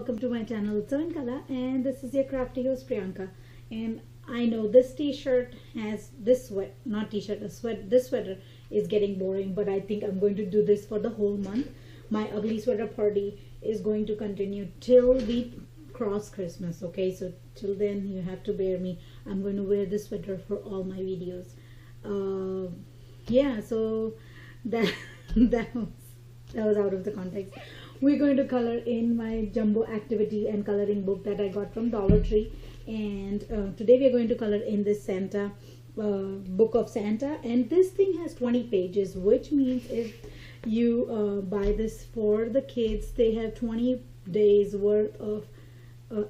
welcome to my channel. It's Kala, and this is your crafty host Priyanka. And I know this t-shirt has this sweat, not t-shirt, a sweat. This sweater is getting boring, but I think I'm going to do this for the whole month. My ugly sweater party is going to continue till we cross Christmas. Okay, so till then you have to bear me. I'm going to wear this sweater for all my videos. Yeah, so that that was out of the context. We're going to color in my jumbo activity and coloring book that I got from Dollar Tree, and today we are going to color in this Santa book of Santa, and this thing has 20 pages, which means if you buy this for the kids, they have 20 days worth of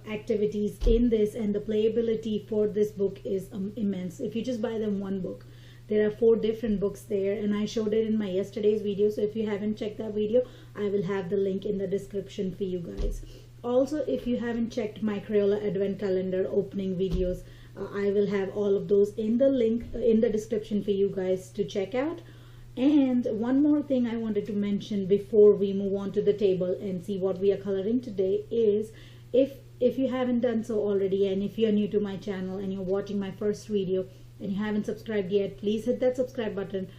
activities in this, and the playability for this book is immense. If you just buy them one book, there are 4 different books there, and I showed it in my yesterday's video, so if you haven't checked that video, I will have the link in the description for you guys. Also, if you haven't checked my Crayola advent calendar opening videos, I will have all of those in the link in the description for you guys to check out. And one more thing I wanted to mention before we move on to the table and see what we are coloring today is, if you haven't done so already, and if you're new to my channel and you're watching my first video and you haven't subscribed yet, please hit that subscribe button,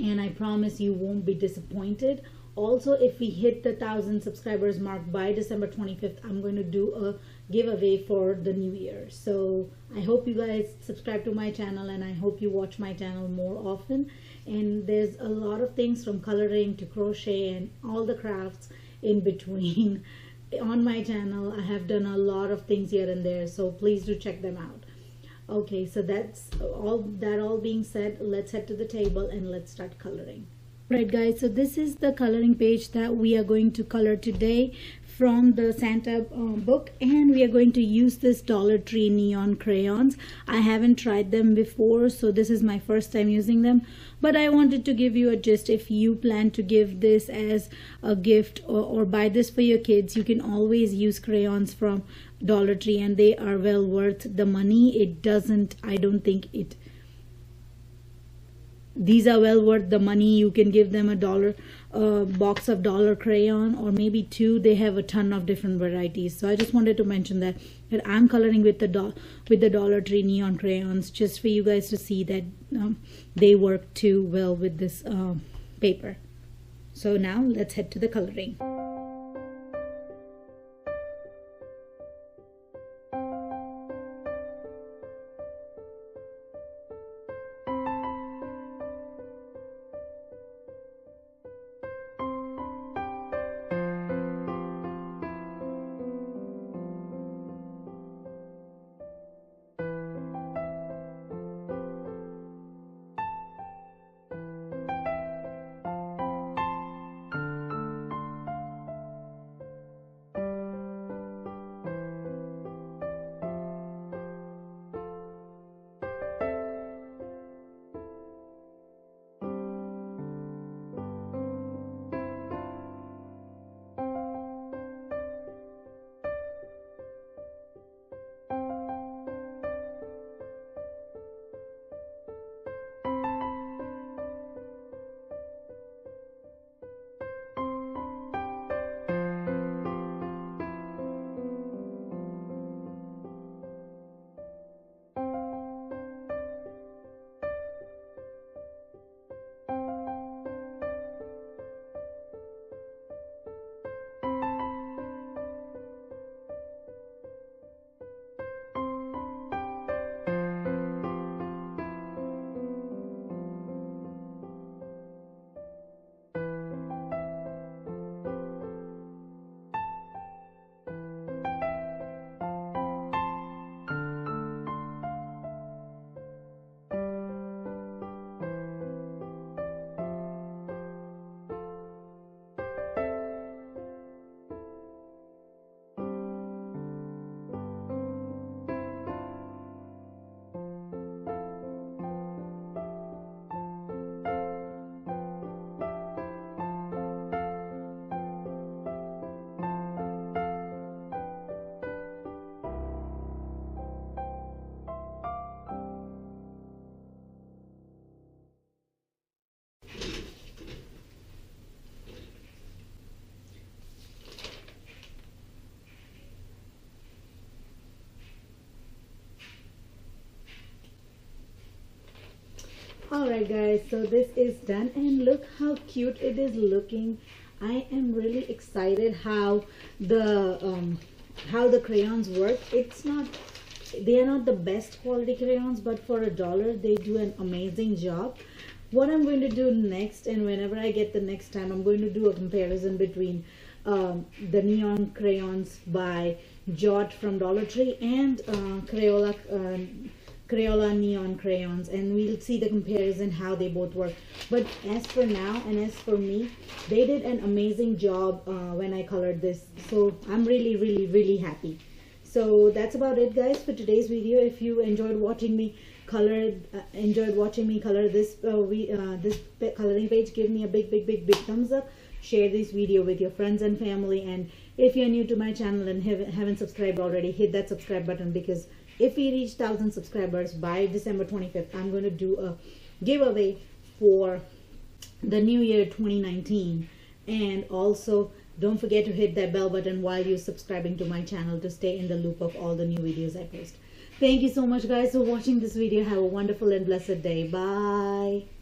and I promise you won't be disappointed. Also, if we hit the 1,000 subscribers mark by December 25th, I'm going to do a giveaway for the new year. So I hope you guys subscribe to my channel, and I hope you watch my channel more often. And there's a lot of things from coloring to crochet and all the crafts in between on my channel. I have done a lot of things here and there, so please do check them out. Okay, so that's all being said, let's head to the table and let's start coloring. Right guys, so this is the coloring page that we are going to color today from the Santa book, and we are going to use this Dollar Tree neon crayons. I haven't tried them before, so this is my first time using them, but I wanted to give you a gist. If you plan to give this as a gift or buy this for your kids, you can always use crayons from Dollar Tree, and they are well worth the money. These are well worth the money. You can give them a box of dollar crayon, or maybe 2. They have a ton of different varieties. So I just wanted to mention that I'm coloring with the Dollar Tree neon crayons, just for you guys to see that they work too well with this paper. So now let's head to the coloring. Alright guys, so this is done and look how cute it is looking. I am really excited how the crayons work. They are not the best quality crayons, but for $1 they do an amazing job. What I'm going to do next, and whenever I get the next time, I'm going to do a comparison between the Neon Crayons by Jot from Dollar Tree and Crayola Neon Crayons, and we'll see the comparison how they both work. But as for now, and as for me, they did an amazing job when I colored this, so I'm really happy. So that's about it guys for today's video. If you enjoyed watching me color this this coloring page, give me a big thumbs up. Share this video with your friends and family, and if you're new to my channel and haven't subscribed already, hit that subscribe button, because if we reach 1,000 subscribers by December 25th, I'm going to do a giveaway for the new year 2019. And also don't forget to hit that bell button while you're subscribing to my channel to stay in the loop of all the new videos I post. Thank you so much guys for watching this video. Have a wonderful and blessed day. Bye.